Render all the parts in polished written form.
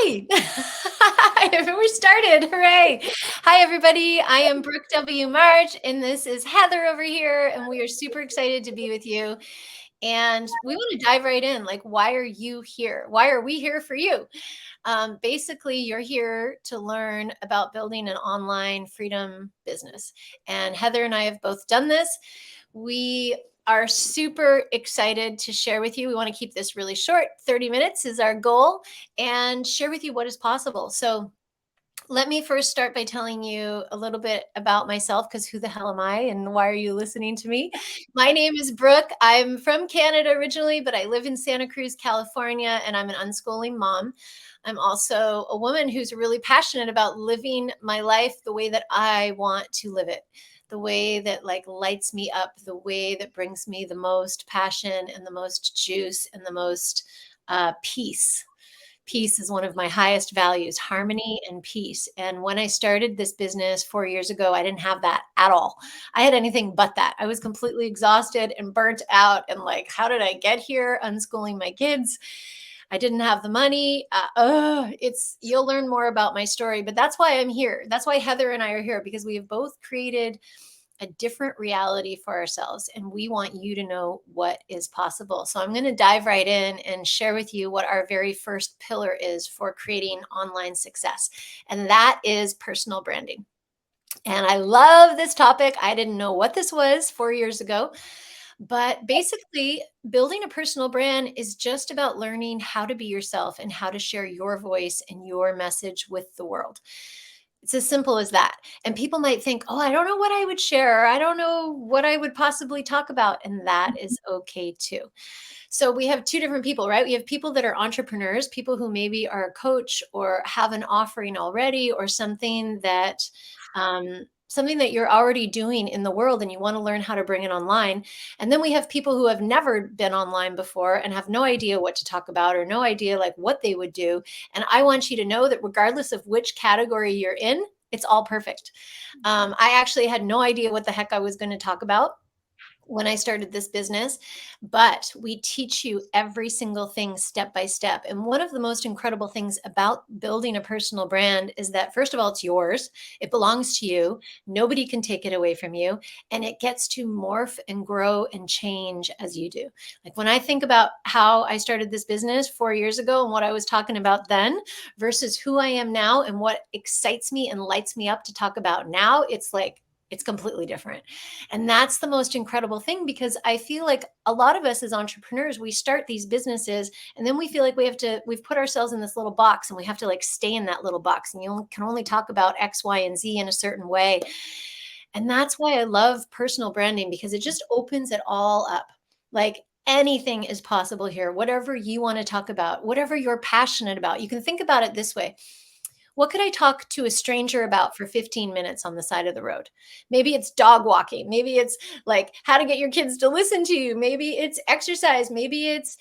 Hi. We're started. Hooray. Hi, everybody. I am Brooke W. March, and this is Heather over here, and we are super excited to be with you. And we want to dive right in. Like, why are you here? Why are we here for you? Basically, you're here to learn about building an online freedom business. And Heather and I have both done this. We are super excited to share with you. We want to keep this really short. 30 minutes is our goal, and share with you what is possible. So let me first start by telling you a little bit about myself, because who the hell am I and why are you listening to me? My name is Brooke. I'm from Canada originally, but I live in Santa Cruz, California, and I'm an unschooling mom. I'm also a woman who's really passionate about living my life the way that I want to live it, the way that like lights me up, the way that brings me the most passion and the most juice and the most peace. Peace is one of my highest values, harmony and peace. And when I started this business 4 years ago, I didn't have that at all. I had anything but that. I was completely exhausted and burnt out. And like, how did I get here? Unschooling my kids. I didn't have the money. You'll learn more about my story, but that's why I'm here. That's why Heather and I are here, because we have both created a different reality for ourselves, and we want you to know what is possible. So I'm going to dive right in and share with you what our very first pillar is for creating online success, and that is personal branding. And I love this topic. I didn't know what this was 4 years ago, but basically, building a personal brand is just about learning how to be yourself and how to share your voice and your message with the world. It's as simple as that. And people might think, oh, I don't know what I would share, or I don't know what I would possibly talk about. And that is okay too. So we have two different people, right? We have people that are entrepreneurs, people who maybe are a coach or have an offering already, or something that you're already doing in the world and you want to learn how to bring it online. And then we have people who have never been online before and have no idea what to talk about or no idea like what they would do. And I want you to know that regardless of which category you're in, it's all perfect. I actually had no idea what the heck I was going to talk about when I started this business, but we teach you every single thing step by step. And one of the most incredible things about building a personal brand is that, first of all, it's yours. It belongs to you. Nobody can take it away from you. And it gets to morph and grow and change as you do. Like when I think about how I started this business 4 years ago and what I was talking about then versus who I am now and what excites me and lights me up to talk about now, it's completely different. And that's the most incredible thing, because I feel like a lot of us as entrepreneurs, we start these businesses and then we feel like we've put ourselves in this little box and we have to like stay in that little box, and you can only talk about X, Y, and Z in a certain way. And that's why I love personal branding, because it just opens it all up. Like anything is possible here, whatever you want to talk about, whatever you're passionate about. You can think about it this way. What could I talk to a stranger about for 15 minutes on the side of the road? Maybe it's dog walking. Maybe it's like how to get your kids to listen to you. Maybe it's exercise. Maybe it's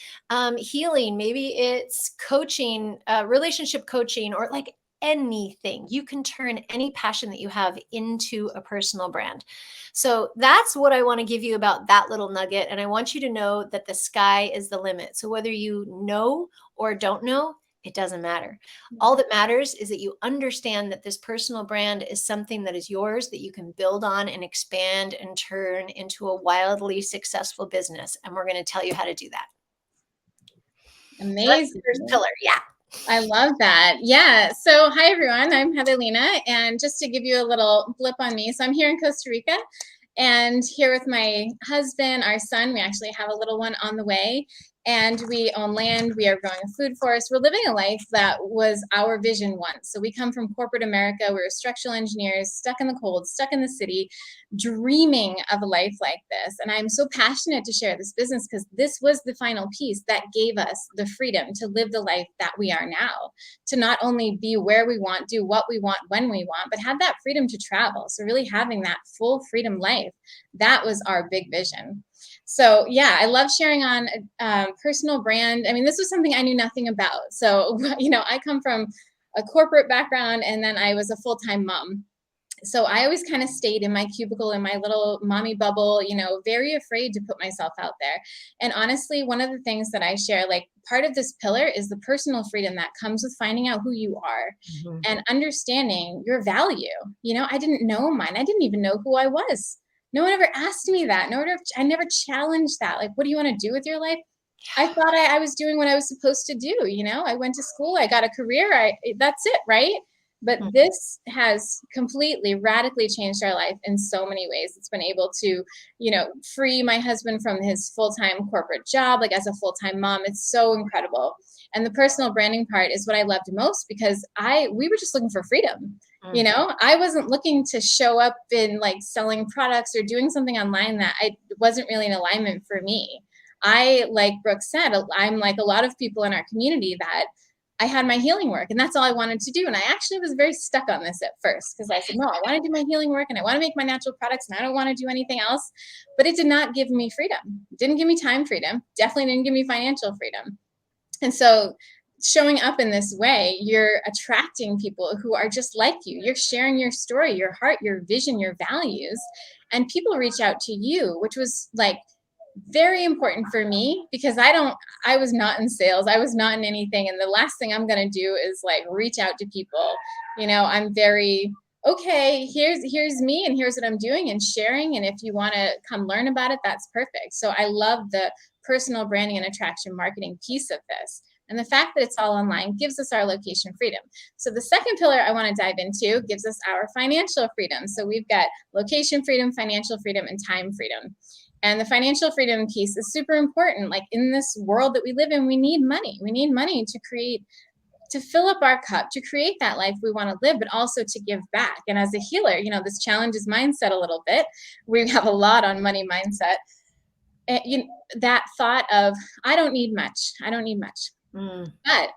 healing. Maybe it's coaching, relationship coaching, or like anything. You can turn any passion that you have into a personal brand. So that's what I want to give you about that little nugget. And I want you to know that the sky is the limit. So whether you know or don't know, it doesn't matter. All that matters is that you understand that this personal brand is something that is yours, that you can build on and expand and turn into a wildly successful business. And we're going to tell you how to do that. Amazing. So that's the first pillar. Yeah. I love that. Yeah. So hi, everyone. I'm Heather Lenah. And just to give you a little blip on me. So I'm here in Costa Rica and here with my husband, our son. We actually have a little one on the way. And we own land. We are growing a food forest. We're living a life that was our vision once. So we come from corporate America. We were structural engineers, stuck in the cold, stuck in the city, dreaming of a life like this. And I'm so passionate to share this business because this was the final piece that gave us the freedom to live the life that we are now, to not only be where we want, do what we want, when we want, but have that freedom to travel. So really having that full freedom life, that was our big vision. So yeah, I love sharing on personal brand. I mean, this was something I knew nothing about. So, I come from a corporate background, and then I was a full-time mom. So I always kind of stayed in my cubicle, in my little mommy bubble, very afraid to put myself out there. And honestly, one of the things that I share, like part of this pillar is the personal freedom that comes with finding out who you are Mhm. and understanding your value. I didn't know mine. I didn't even know who I was. No one ever asked me that. I never challenged that. Like, what do you want to do with your life? I thought I was doing what I was supposed to do. I went to school, I got a career, that's it, right? But Mhm. this has completely radically changed our life in so many ways. It's been able to, free my husband from his full-time corporate job, like as a full-time mom. It's so incredible. And the personal branding part is what I loved most because we were just looking for freedom. Mm. I wasn't looking to show up in like selling products or doing something online that I wasn't really in alignment for me. Like Brooke said, I'm like a lot of people in our community that I had my healing work and that's all I wanted to do. And I actually was very stuck on this at first because I said, no, I want to do my healing work and I want to make my natural products and I don't want to do anything else. But it did not give me freedom. It didn't give me time freedom. Definitely didn't give me financial freedom. And so showing up in this way, you're attracting people who are just like you. You're sharing your story, your heart, your vision, your values, and people reach out to you, which was like very important for me because I was not in sales. I was not in anything. And the last thing I'm going to do is like reach out to people. I'm very, okay, here's me and here's what I'm doing and sharing. And if you want to come learn about it, that's perfect. So I love the personal branding and attraction marketing piece of this. And the fact that it's all online gives us our location freedom. So the second pillar I want to dive into gives us our financial freedom. So we've got location freedom, financial freedom, and time freedom. And the financial freedom piece is super important. Like in this world that we live in, we need money. We need money to fill up our cup, to create that life we want to live, but also to give back. And as a healer, this challenges mindset a little bit. We have a lot on money mindset. And that thought of, I don't need much. I don't need much. Mm. But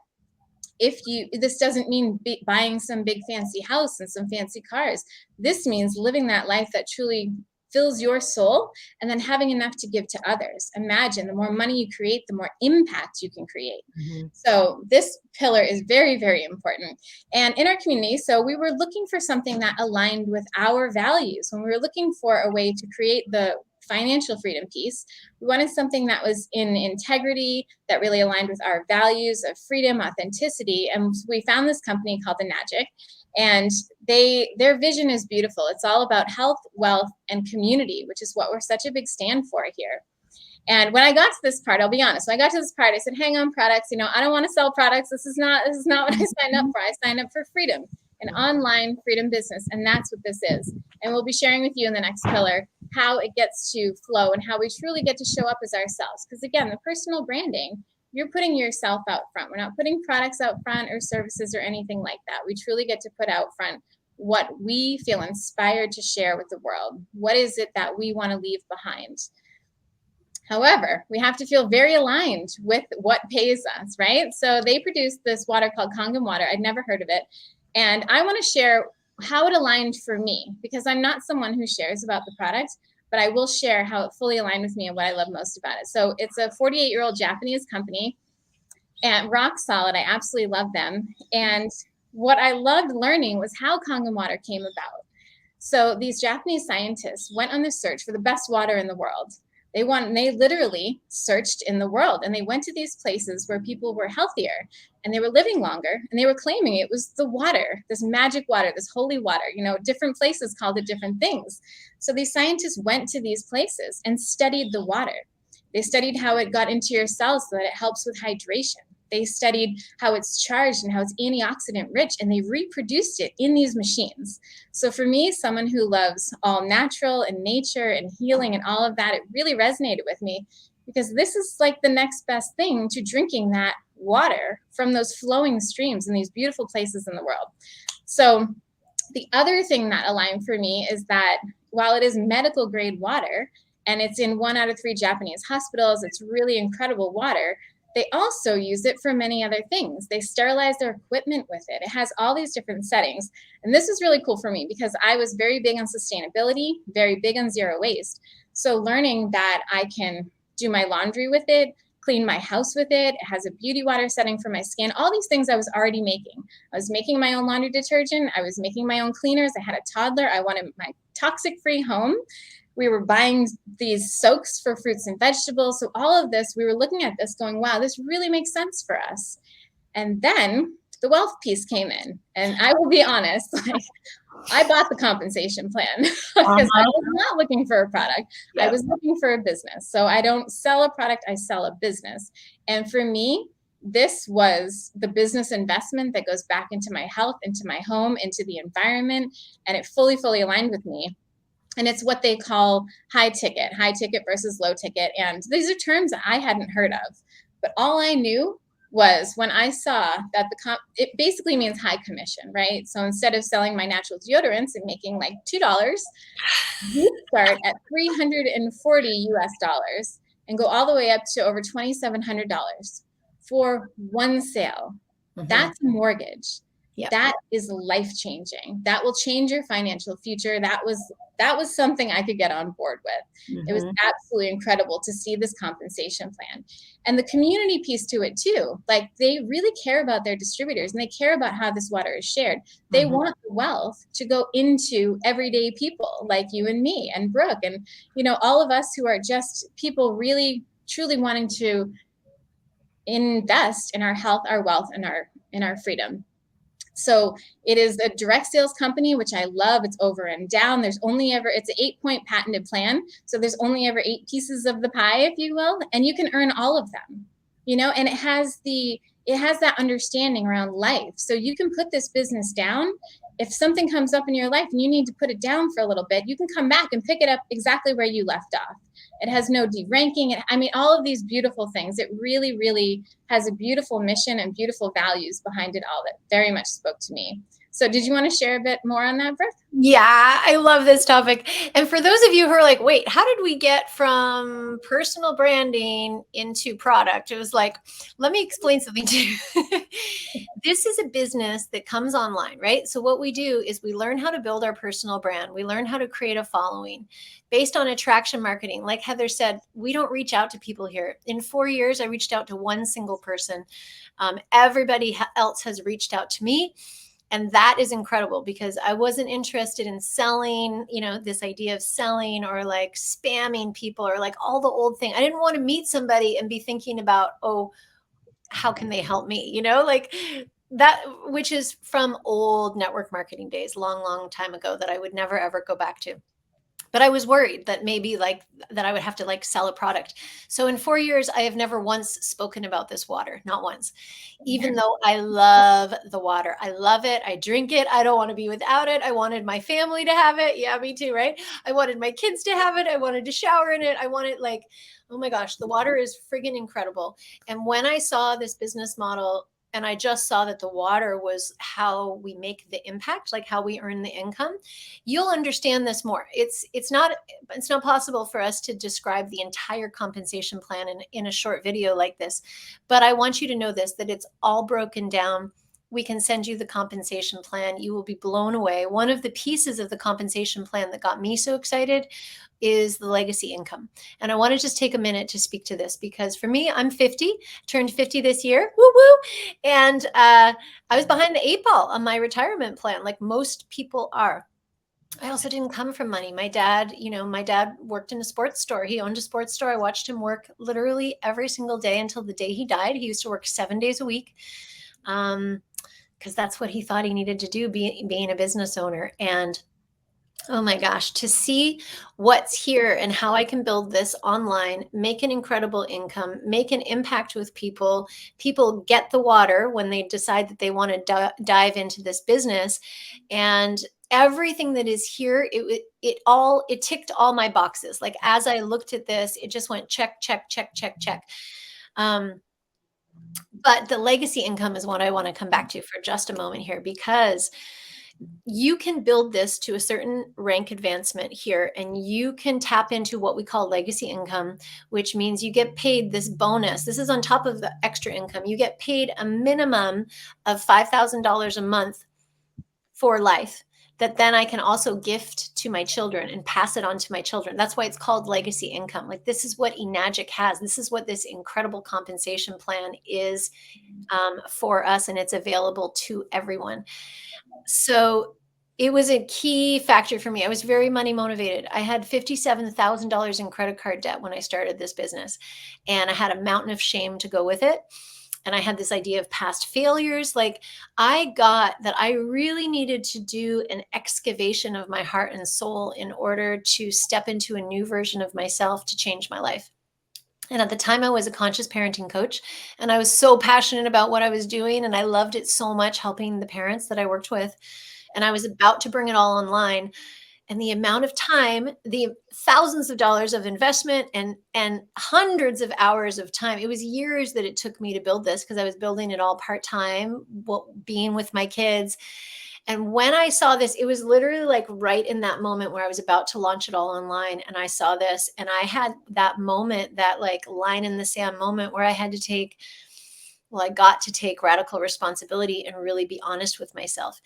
this doesn't mean buying some big fancy house and some fancy cars. This means living that life that truly fills your soul and then having enough to give to others. Imagine the more money you create, the more impact you can create. Mm-hmm. So this pillar is very, very important. And in our community, so we were looking for something that aligned with our values. When we were looking for a way to create the financial freedom piece, we wanted something that was in integrity, that really aligned with our values of freedom, authenticity. And we found this company called The Magic. And their vision is beautiful. It's all about health, wealth, and community, which is what we're such a big stand for here. And when I got to this part, I'll be honest, when I got to this part, I said, hang on, products, I don't want to sell products. This is not what I signed up for. I signed up for freedom, an online freedom business. And that's what this is. And we'll be sharing with you in the next pillar how it gets to flow and how we truly get to show up as ourselves. Because again, the personal branding, you're putting yourself out front. We're not putting products out front or services or anything like that. We truly get to put out front what we feel inspired to share with the world. What is it that we want to leave behind? However, we have to feel very aligned with what pays us, right? So they produce this water called Kangen water. I'd never heard of it. And I want to share how it aligned for me because I'm not someone who shares about the product, but I will share how it fully aligned with me and what I love most about it. So it's a 48-year-old Japanese company and rock solid. I absolutely love them. And what I loved learning was how Kangen water came about. So these Japanese scientists went on this search for the best water in the world. They literally searched in the world and they went to these places where people were healthier and they were living longer and they were claiming it was the water, this magic water, this holy water, different places called it different things. So these scientists went to these places and studied the water. They studied how it got into your cells so that it helps with hydration. They studied how it's charged and how it's antioxidant rich, and they reproduced it in these machines. So for me, someone who loves all natural and nature and healing and all of that, it really resonated with me because this is like the next best thing to drinking that water from those flowing streams in these beautiful places in the world. So the other thing that aligned for me is that while it is medical grade water and it's in 1 out of 3 Japanese hospitals, it's really incredible water. They also use it for many other things. They sterilize their equipment with it. It has all these different settings. And this is really cool for me because I was very big on sustainability, very big on zero waste. So learning that I can do my laundry with it, clean my house with it. It has a beauty water setting for my skin. All these things I was already making. I was making my own laundry detergent. I was making my own cleaners. I had a toddler. I wanted my toxic-free home. We were buying these soaks for fruits and vegetables. So all of this, we were looking at this going, wow, this really makes sense for us. And then the wealth piece came in. And I will be honest, like, I bought the compensation plan because I was not looking for a product. I was looking for a business. So I don't sell a product, I sell a business. And for me, this was the business investment that goes back into my health, into my home, into the environment, and it fully aligned with me. And it's what they call high ticket versus low ticket. And these are terms that I hadn't heard of. But all I knew was when I saw that it basically means high commission, right? So instead of selling my natural deodorants and making like $2, you start at $340 US and go all the way up to over $2,700 for one sale. That's a mortgage. That is life-changing. That will change your financial future. That was something I could get on board with. It was absolutely incredible to see this compensation plan. And the community piece to it too. Like, they really care about their distributors and they care about how this water is shared. They want the wealth to go into everyday people like you and me and Brooke and, you know, all of us who are just people really truly wanting to invest in our health, our wealth, and our freedom. So it is a direct sales company, which I love. It's over and down. It's an 8-point patented plan. So there's only ever 8 pieces of the pie, if you will, and you can earn all of them, you know, and it has that understanding around life. So you can put this business down. If something comes up in your life and you need to put it down for a little bit, you can come back and pick it up exactly where you left off. It has no deranking. I mean, all of these beautiful things. It really, really has a beautiful mission and beautiful values behind it all that very much spoke to me. So did you want to share a bit more on that, Brooke? Yeah, I love this topic. And for those of you who are like, wait, how did we get from personal branding into product? It was like, let me explain something to you. This is a business that comes online, right? So what we do is we learn how to build our personal brand. We learn how to create a following based on attraction marketing. Like Heather said, we don't reach out to people here. In 4 years, I reached out to one single person. Everybody else has reached out to me. And that is incredible because I wasn't interested in selling, you know, this idea of selling or like spamming people or like all the old thing. I didn't want to meet somebody and be thinking about, oh, how can they help me? You know, like that, which is from old network marketing days, long time ago that I would never, ever go back to. But I was worried that maybe like that I would have to like sell a product. So in 4 years, I have never once spoken about this water, not once, even though I love the water. I love it. I drink it. I don't want to be without it. I wanted my family to have it. Yeah, me too, right? I wanted my kids to have it. I wanted to shower in it. I wanted like, oh my gosh, the water is friggin' incredible. And when I saw this business model, and I just saw that the water was how we make the impact, like how we earn the income, you'll understand this more. It's not possible for us to describe the entire compensation plan in a short video like this. But I want you to know this, that it's all broken down. We can send you the compensation plan. You will be blown away. One of the pieces of the compensation plan that got me so excited is the legacy income. And I want to just take a minute to speak to this because for me, I'm 50, turned 50 this year, woo woo. And I was behind the 8 ball on my retirement plan, like most people are. I also didn't come from money. My dad worked in a sports store. He owned a sports store. I watched him work literally every single day until the day he died. He used to work 7 days a week because that's what he thought he needed to do, being a business owner. And oh my gosh, to see what's here and how I can build this online, make an incredible income, make an impact with people. People get the water when they decide that they want to dive into this business. And everything that is here, it ticked all my boxes. Like as I looked at this, it just went check, check, check, check, check. But the legacy income is what I want to come back to for just a moment here, because you can build this to a certain rank advancement here, and you can tap into what we call legacy income, which means you get paid this bonus. This is on top of the extra income. You get paid a minimum of $5,000 a month for life. that then I can also gift to my children and pass it on to my children. That's why it's called legacy income. Like, this is what eNagic has. This is what this incredible compensation plan is for us, and it's available to everyone. So it was a key factor for me. I was very money motivated. I had $57,000 in credit card debt when I started this business, and I had a mountain of shame to go with it. And I had this idea of past failures. Like, I got that I really needed to do an excavation of my heart and soul in order to step into a new version of myself to change my life. And at the time, I was a conscious parenting coach, and I was so passionate about what I was doing. And I loved it so much, helping the parents that I worked with. And I was about to bring it all online. And the amount of time, the thousands of dollars of investment, and hundreds of hours of time, it was years that it took me to build this, because I was building it all part-time, being with my kids. And when I saw this, it was literally like right in that moment where I was about to launch it all online. And I saw this, and I had that moment, that like line in the sand moment, where I had to take, well, I got to take radical responsibility and really be honest with myself.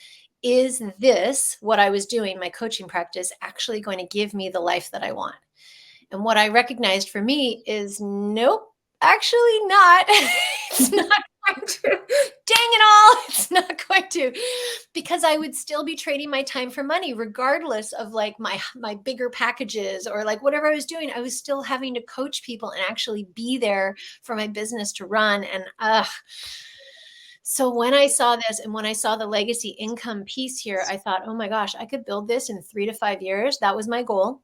Is this, what I was doing, my coaching practice, actually going to give me the life that I want? And what I recognized for me is, nope, actually not. It's not going to. Dang it all. It's not going to, because I would still be trading my time for money, regardless of like my bigger packages or like whatever I was doing. I was still having to coach people and actually be there for my business to run. And so when I saw this, and when I saw the legacy income piece here, I thought, oh my gosh, I could build this in 3 to 5 years. That was my goal.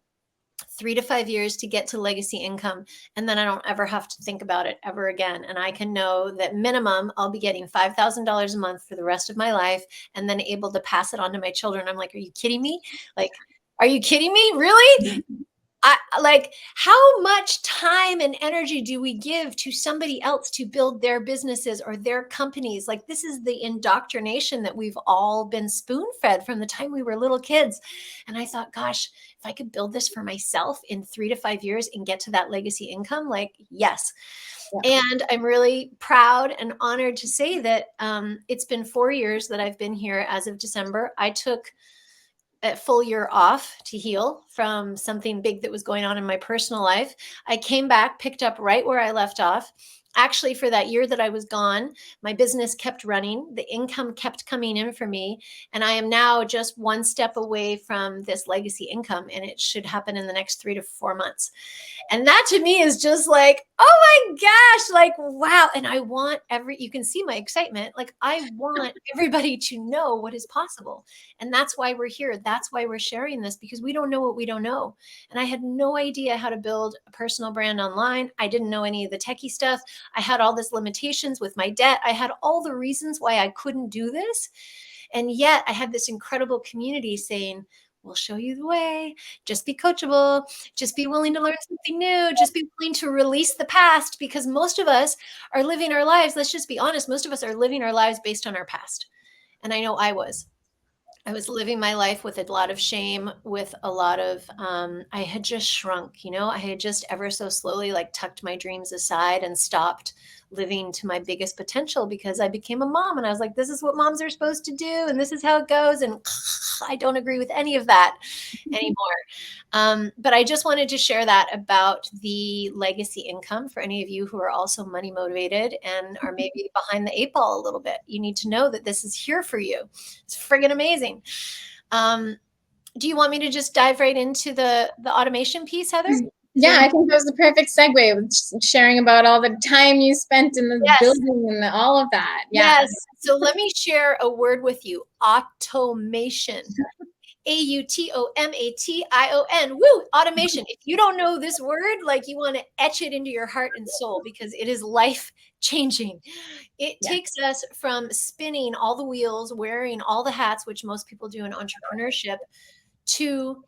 3 to 5 years to get to legacy income. And then I don't ever have to think about it ever again. And I can know that minimum I'll be getting $5,000 a month for the rest of my life, and then able to pass it on to my children. I'm like, are you kidding me? Like, are you kidding me? Really? Like, how much time and energy do we give to somebody else to build their businesses or their companies? Like, this is the indoctrination that we've all been spoon-fed from the time we were little kids. And I thought, gosh, if I could build this for myself in 3 to 5 years and get to that legacy income, like, yes. Yeah. And I'm really proud and honored to say that it's been 4 years that I've been here. As of December, I took a full year off to heal from something big that was going on in my personal life. I came back, picked up right where I left off. Actually, for that year that I was gone, my business kept running. The income kept coming in for me. And I am now just one step away from this legacy income, and it should happen in the next 3 to 4 months. And that to me is just like, oh my gosh, like, wow. And I want you can see my excitement. Like, I want everybody to know what is possible. And that's why we're here. That's why we're sharing this, because we don't know what we don't know. And I had no idea how to build a personal brand online. I didn't know any of the techie stuff. I had all these limitations with my debt. I had all the reasons why I couldn't do this. And yet I had this incredible community saying, we'll show you the way. Just be coachable. Just be willing to learn something new. Just be willing to release the past, because most of us are living our lives. Let's just be honest. Most of us are living our lives based on our past. And I know I was living my life with a lot of shame, with a lot of, I had just shrunk, I had just ever so slowly like tucked my dreams aside and stopped living to my biggest potential, because I became a mom, and I was like, this is what moms are supposed to do, and this is how it goes. And I don't agree with any of that anymore. But I just wanted to share that about the legacy income for any of you who are also money motivated and are maybe behind the 8 ball a little bit. You need to know that this is here for you. It's friggin' amazing. Do you want me to just dive right into the automation piece, Heather? Yeah, I think that was the perfect segue, with sharing about all the time you spent in the building and all of that. Yeah. Yes. So let me share a word with you. Automation. automation. Woo! Automation. If you don't know this word, like, you want to etch it into your heart and soul, because it is life changing. It takes us from spinning all the wheels, wearing all the hats, which most people do in entrepreneurship, to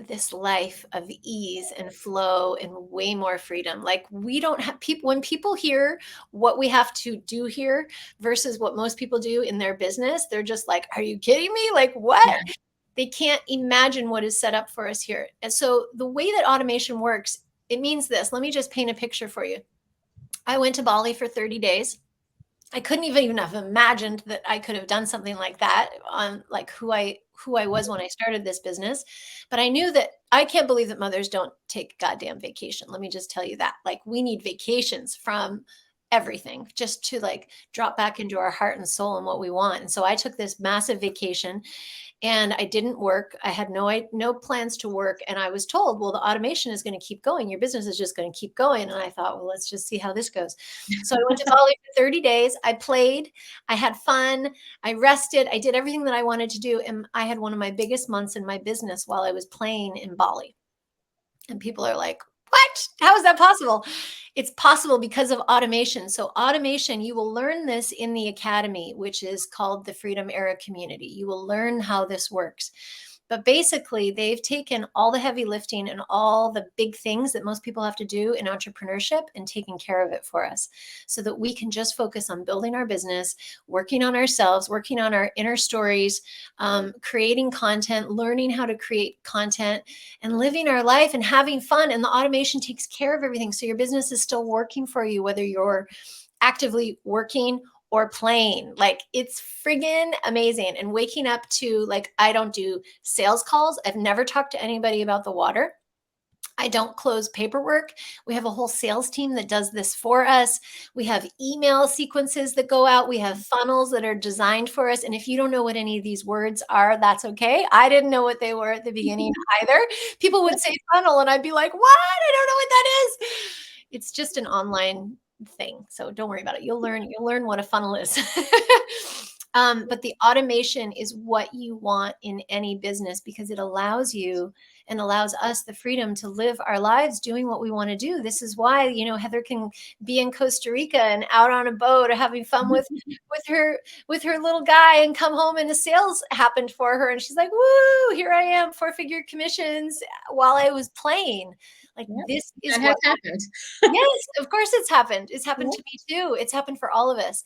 this life of ease and flow and way more freedom. Like, we don't have people, when people hear what we have to do here versus what most people do in their business, they're just like, are you kidding me? Like, what? Yeah. They can't imagine what is set up for us here. And so the way that automation works, it means this. Let me just paint a picture for you. I went to Bali for 30 days. I couldn't even have imagined that I could have done something like that on like who I was when I started this business. But I knew that I can't believe that mothers don't take goddamn vacation. Let me just tell you that. Like we need vacations from everything just to like drop back into our heart and soul and what we want. And so I took this massive vacation and I didn't work. I had no plans to work, and I was told, "Well, the automation is going to keep going. Your business is just going to keep going." And I thought, "Well, let's just see how this goes." So I went to Bali for 30 days. I played, I had fun, I rested, I did everything that I wanted to do, and I had one of my biggest months in my business while I was playing in Bali. And people are like, "What? How is that possible?" It's possible because of automation. So, automation, you will learn this in the academy, which is called the Freedom Era Community. You will learn how this works. But basically, they've taken all the heavy lifting and all the big things that most people have to do in entrepreneurship and taken care of it for us so that we can just focus on building our business, working on ourselves, working on our inner stories, creating content, learning how to create content, and living our life and having fun. And the automation takes care of everything. So your business is still working for you, whether you're actively working or playing. Like it's friggin' amazing. And waking up to like, I don't do sales calls. I've never talked to anybody about the water. I don't close paperwork. We have a whole sales team that does this for us. We have email sequences that go out. We have funnels that are designed for us. And if you don't know what any of these words are, that's okay. I didn't know what they were at the beginning either. People would say funnel and I'd be like, what? I don't know what that is. It's just an online thing. So don't worry about it. You'll learn what a funnel is. But the automation is what you want in any business because it allows you and allows us the freedom to live our lives doing what we want to do. This is why, Heather can be in Costa Rica and out on a boat or having fun with her little guy and come home and a sales happened for her. And she's like, woo, here I am, 4-figure commissions while I was playing. Like this is that has happened. Yes, of course it's happened. It's happened to me too. It's happened for all of us.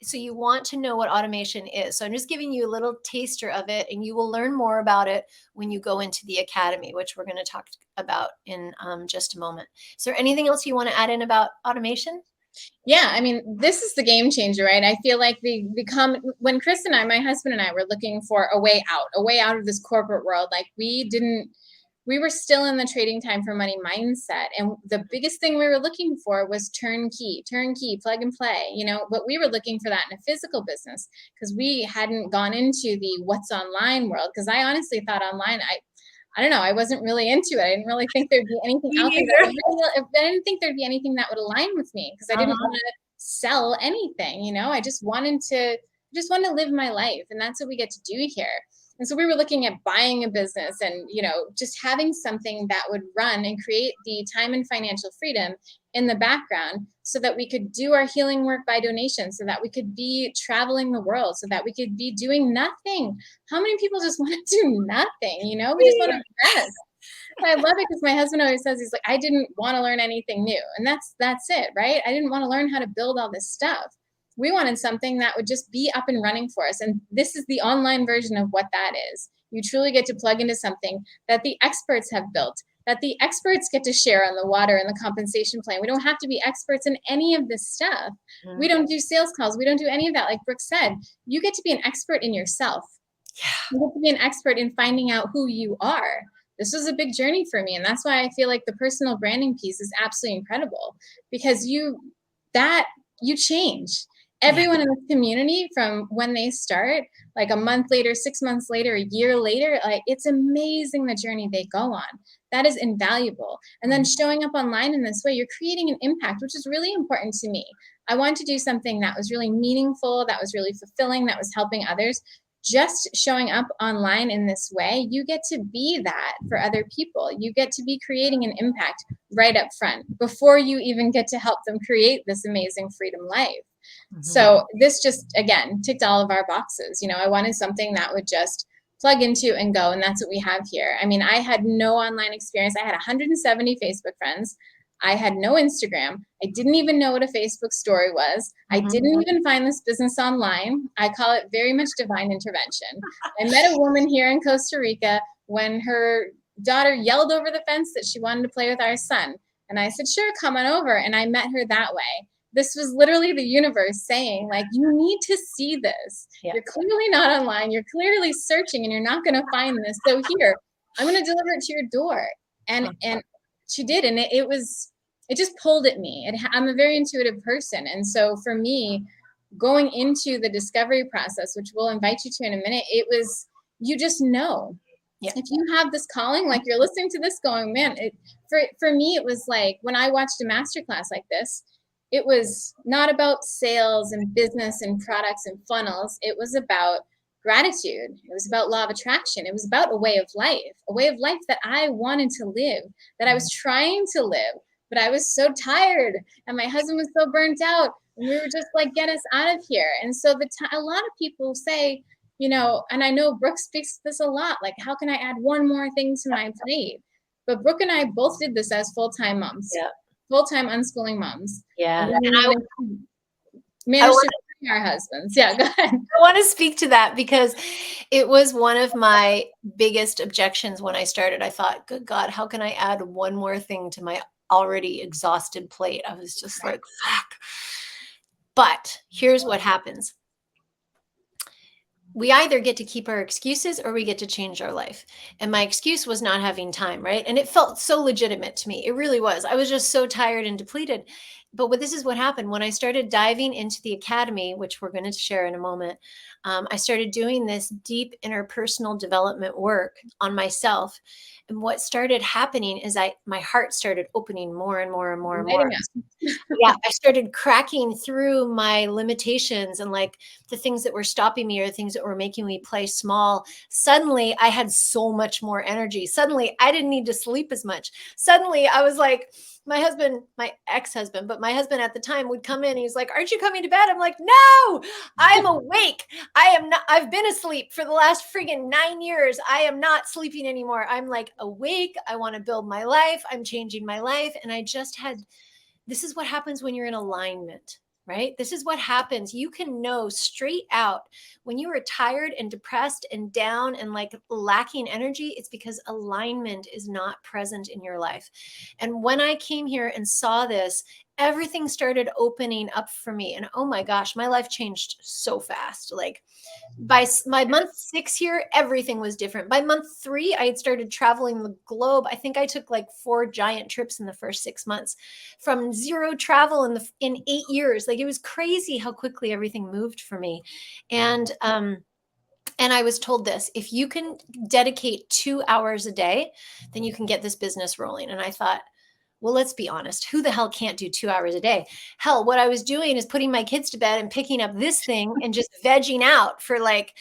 So you want to know what automation is. So I'm just giving you a little taster of it, and you will learn more about it when you go into the academy, which we're going to talk about in just a moment. Is there anything else you want to add in about automation? Yeah, I mean, this is the game changer, right? I feel like when Chris and I, my husband and I, were looking for a way out of this corporate world, like we were still in the trading time for money mindset. And the biggest thing we were looking for was turnkey, plug and play, but we were looking for that in a physical business because we hadn't gone into the what's online world. Because I honestly thought online, I don't know, I wasn't really into it. I didn't really think there'd be anything out there. I didn't think there'd be anything that would align with me because I didn't want to sell anything. I just wanted to live my life. And that's what we get to do here. And so we were looking at buying a business and, just having something that would run and create the time and financial freedom in the background so that we could do our healing work by donation, so that we could be traveling the world, so that we could be doing nothing. How many people just want to do nothing? We just want to rest. I love it because my husband always says, he's like, I didn't want to learn anything new. And that's it, right? I didn't want to learn how to build all this stuff. We wanted something that would just be up and running for us. And this is the online version of what that is. You truly get to plug into something that the experts have built, that the experts get to share on the water and the compensation plan. We don't have to be experts in any of this stuff. Mm-hmm. We don't do sales calls. We don't do any of that. Like Brooke said, you get to be an expert in yourself. Yeah. You get to be an expert in finding out who you are. This was a big journey for me. And that's why I feel like the personal branding piece is absolutely incredible because you change. Everyone in the community, from when they start, like a month later, 6 months later, a year later, like it's amazing the journey they go on. That is invaluable. And then showing up online in this way, you're creating an impact, which is really important to me. I wanted to do something that was really meaningful, that was really fulfilling, that was helping others. Just showing up online in this way, you get to be that for other people. You get to be creating an impact right up front before you even get to help them create this amazing freedom life. Mm-hmm. So this just, again, ticked all of our boxes. I wanted something that would just plug into and go. And that's what we have here. I mean, I had no online experience. I had 170 Facebook friends. I had no Instagram. I didn't even know what a Facebook story was. I didn't even find this business online. I call it very much divine intervention. I met a woman here in Costa Rica when her daughter yelled over the fence that she wanted to play with our son. And I said, sure, come on over. And I met her that way. this was literally the universe saying, like, you need to see this. Yeah. You're clearly not online. You're clearly searching and you're not going to find this. So here, I'm going to deliver it to your door. And she did. And it just pulled at me. I'm a very intuitive person. And so for me, going into the discovery process, which we'll invite you to in a minute, it was, you just know. Yeah. If you have this calling, like you're listening to this going, man, for me, it was like when I watched a masterclass like this, it was not about sales and business and products and funnels. It was about gratitude. It was about law of attraction. It was about a way of life that I wanted to live, that I was trying to live, but I was so tired and my husband was so burnt out. And we were just like, get us out of here. And so a lot of people say, you know, and I know Brooke speaks to this a lot, like, how can I add one more thing to my plate? But Brooke and I both did this as full-time moms, full-time unschooling moms. Yeah. And I managed to bring our husbands. Yeah, go ahead. I want to speak to that because it was one of my biggest objections when I started. I thought, good God, how can I add one more thing to my already exhausted plate? I was just like, fuck. But here's what happens. We either get to keep our excuses or we get to change our life. And my excuse was not having time, right? And it felt so legitimate to me. It really was. I was just so tired and depleted. But this is what happened when I started diving into the academy, which we're going to share in a moment. I started doing this deep interpersonal development work on myself. And what started happening is my heart started opening more and more and more and more. Yeah, I started cracking through my limitations and like the things that were stopping me or the things that were making me play small. Suddenly I had so much more energy. Suddenly I didn't need to sleep as much. Suddenly I was like, my husband, my ex-husband, but my husband at the time would come in. He's like, aren't you coming to bed? I'm like, no, I'm awake. I am not. I've been asleep for the last friggin' 9 years. I am not sleeping anymore. I'm like awake. I want to build my life. I'm changing my life. And I just had, this is what happens when you're in alignment, right? This is what happens. You can know straight out when you are tired and depressed and down and like lacking energy, it's because alignment is not present in your life. And when I came here and saw this, everything started opening up for me. And oh my gosh, my life changed so fast. Like by my month 6 here, everything was different. By month 3, I had started traveling the globe. I think I took like 4 giant trips in the first 6 months from zero travel in 8 years. Like it was crazy how quickly everything moved for me. And I was told this, if you can dedicate 2 hours a day, then you can get this business rolling. And I thought, well, let's be honest. Who the hell can't do 2 hours a day? Hell, what I was doing is putting my kids to bed and picking up this thing and just vegging out for like,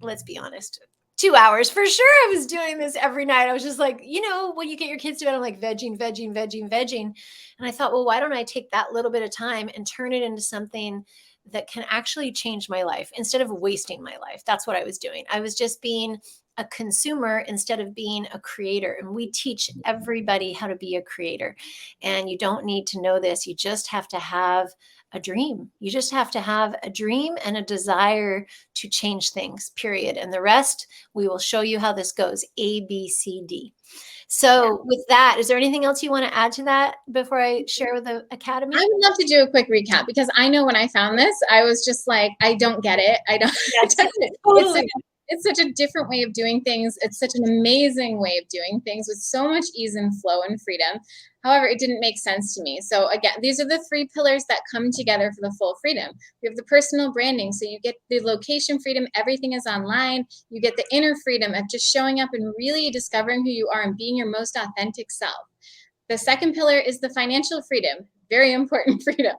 let's be honest, 2 hours for sure. I was doing this every night. I was just like, you know, when you get your kids to bed, I'm like vegging. And I thought, well, why don't I take that little bit of time and turn it into something that can actually change my life instead of wasting my life? That's what I was doing. I was just being a consumer instead of being a creator. And we teach everybody how to be a creator. And you don't need to know this. You just have to have a dream. You just have to have a dream and a desire to change things, period. And the rest, we will show you how this goes. A, B, C, D. So with that, is there anything else you want to add to that before I share with the Academy? I would love to do a quick recap because I know when I found this, I was just like, I don't get it. I don't. Yes, totally. It's such a different way of doing things. It's such an amazing way of doing things with so much ease and flow and freedom. However, it didn't make sense to me. So again, these are the 3 pillars that come together for the full freedom. We have the personal branding. So you get the location freedom. Everything is online. You get the inner freedom of just showing up and really discovering who you are and being your most authentic self. The second pillar is the financial freedom, very important freedom.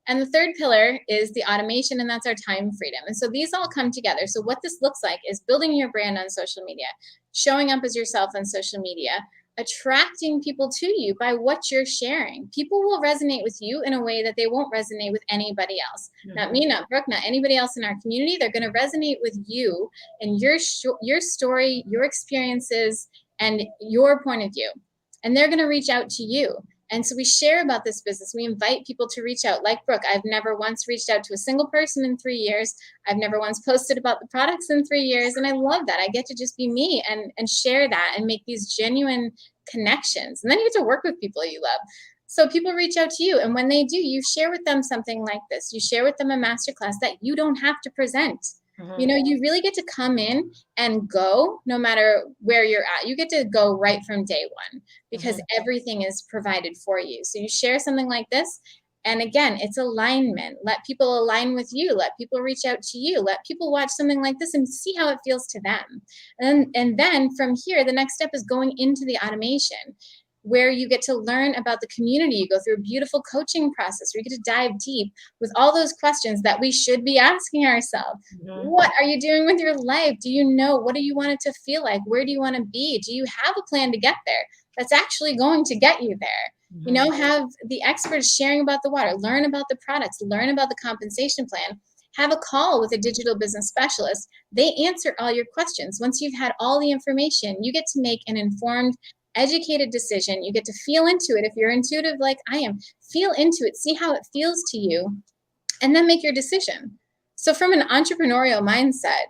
And the third pillar is the automation, and that's our time freedom. And so these all come together. So what this looks like is building your brand on social media, showing up as yourself on social media, attracting people to you by what you're sharing. People will resonate with you in a way that they won't resonate with anybody else. Not me, not Brooke, not anybody else in our community. They're going to resonate with you and your story, your experiences, and your point of view. And they're going to reach out to you. And so we share about this business. We invite people to reach out. Like Brooke, I've never once reached out to a single person in 3 years. I've never once posted about the products in 3 years. And I love that. I get to just be me and share that and make these genuine connections. And then you get to work with people you love. So people reach out to you, and when they do, you share with them something like this. You share with them a masterclass that you don't have to present. You know, you really get to come in and go no matter where you're at. You get to go right from day one because everything is provided for you. So you share something like this, and again, it's alignment. Let people align with you. Let people reach out to you. Let people watch something like this and see how it feels to them. And then from here, the next step is going into the automation, where you get to learn about the community. You go through a beautiful coaching process where you get to dive deep with all those questions that we should be asking ourselves. What are you doing with your life? Do you know? What do you want it to feel like? Where do you want to be? Do you have a plan to get there that's actually going to get you there? You know, have the experts sharing about the water, learn about the products, learn about the compensation plan, have a call with a digital business specialist. They answer all your questions. Once you've had all the information, you get to make an informed, educated decision. You get to feel into it. If you're intuitive like I am, feel into it, see how it feels to you, and then make your decision. So from an entrepreneurial mindset,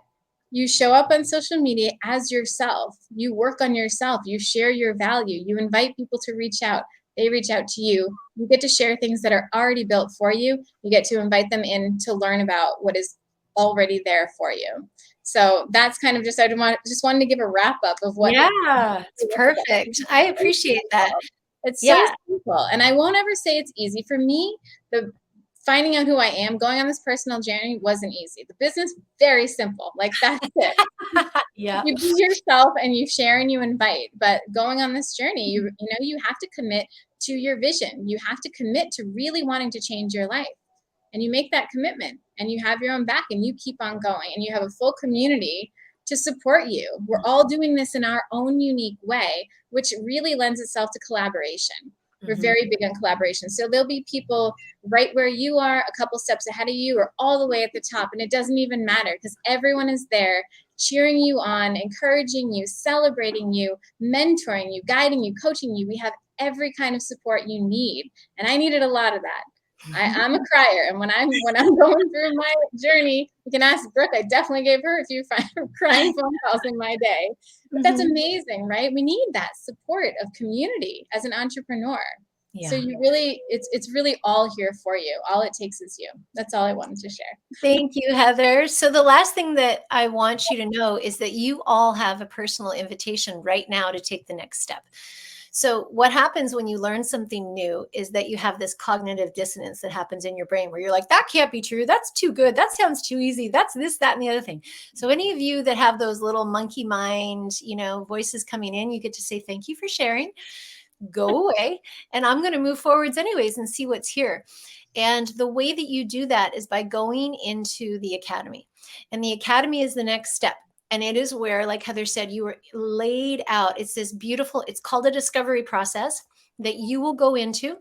you show up on social media as yourself. You work on yourself. You share your value. You invite people to reach out. They reach out to you. You get to share things that are already built for you. You get to invite them in to learn about what is already there for you. So that's kind of just, just wanted to give a wrap up of what. Yeah, it's perfect. I appreciate that. It's so Yeah. simple. And I won't ever say it's easy. For me, the finding out who I am, going on this personal journey wasn't easy. The business, very simple. Like that's it. Yeah. You be yourself and you share and you invite. But going on this journey, you know, you have to commit to your vision. You have to commit to really wanting to change your life. And you make that commitment and you have your own back and you keep on going and you have a full community to support you. We're all doing this in our own unique way, which really lends itself to collaboration. We're very big on collaboration. So there'll be people right where you are, a couple steps ahead of you, or all the way at the top. And it doesn't even matter because everyone is there cheering you on, encouraging you, celebrating you, mentoring you, guiding you, coaching you. We have every kind of support you need. And I needed a lot of that. I'm a crier, and when I'm going through my journey, you can ask Brooke. I definitely gave her a few crying phone calls in my day. But that's amazing, right? We need that support of community as an entrepreneur. Yeah. So you really, it's really all here for you. All it takes is you. That's all I wanted to share. Thank you, Heather. So the last thing that I want you to know is that you all have a personal invitation right now to take the next step. So what happens when you learn something new is that you have this cognitive dissonance that happens in your brain where you're like, that can't be true. That's too good. That sounds too easy. That's this, that, and the other thing. So any of you that have those little monkey mind, you know, voices coming in, you get to say, thank you for sharing. Go away. And I'm going to move forwards anyways and see what's here. And the way that you do that is by going into the academy. And the academy is the next step. And it is where, like Heather said, you were laid out. It's this beautiful, it's called a discovery process that you will go into.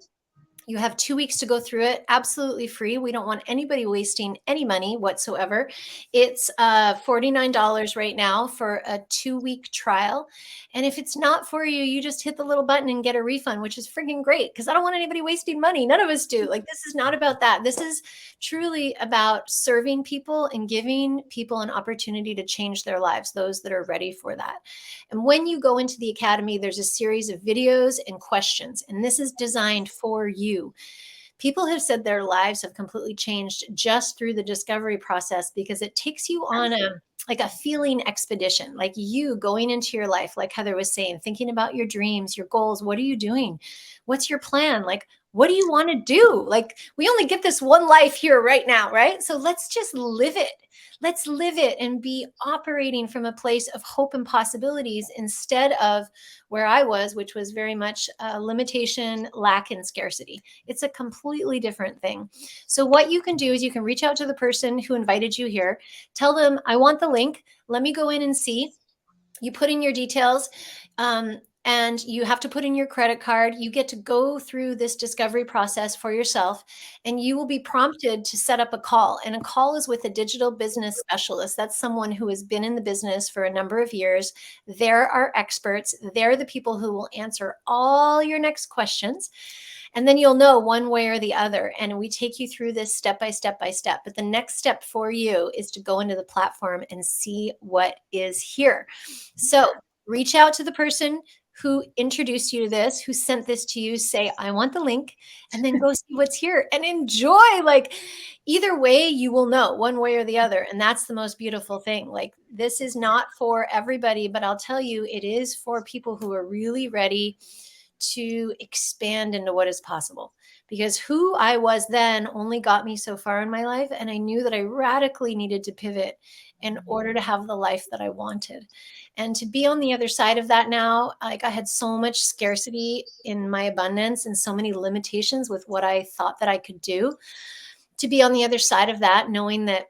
You have 2 weeks to go through it, absolutely free. We don't want anybody wasting any money whatsoever. It's $49 right now for a 2-week trial. And if it's not for you, you just hit the little button and get a refund, which is freaking great because I don't want anybody wasting money. None of us do. Like, this is not about that. This is truly about serving people and giving people an opportunity to change their lives, those that are ready for that. And when you go into the academy, there's a series of videos and questions, and this is designed for you. People have said their lives have completely changed just through the discovery process because it takes you on a feeling expedition, like you going into your life, like Heather was saying, thinking about your dreams, your goals. What are you doing? What's your plan? Like, what do you want to do? Like, we only get this one life here right now, right? So let's just live it. Let's live it and be operating from a place of hope and possibilities instead of where I was, which was very much limitation, lack, and scarcity. It's a completely different thing. So what you can do is you can reach out to the person who invited you here, tell them, I want the link. Let me go in and see. You put in your details. And you have to put in your credit card. You get to go through this discovery process for yourself, and you will be prompted to set up a call. And a call is with a digital business specialist. That's someone who has been in the business for a number of years. They're our experts. They're the people who will answer all your next questions. And then you'll know one way or the other. And we take you through this step by step by step. But the next step for you is to go into the platform and see what is here. So reach out to the person who introduced you to this, who sent this to you, say, I want the link, and then go see what's here and enjoy. Like, either way, you will know one way or the other. And that's the most beautiful thing. Like, this is not for everybody, but I'll tell you, it is for people who are really ready to expand into what is possible, because who I was then only got me so far in my life. And I knew that I radically needed to pivot in order to have the life that I wanted. And to be on the other side of that now, like, I had so much scarcity in my abundance and so many limitations with what I thought that I could do. To be on the other side of that, knowing that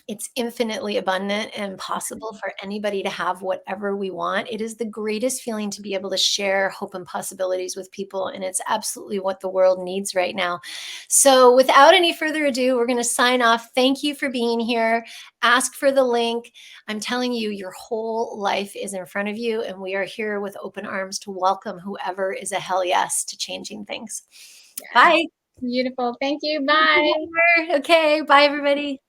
it's infinitely abundant and possible for anybody to have whatever we want. It is the greatest feeling to be able to share hope and possibilities with people. And it's absolutely what the world needs right now. So without any further ado, we're going to sign off. Thank you for being here. Ask for the link. I'm telling you, your whole life is in front of you. And we are here with open arms to welcome whoever is a hell yes to changing things. Bye. Beautiful. Thank you. Bye. Okay. Bye, everybody.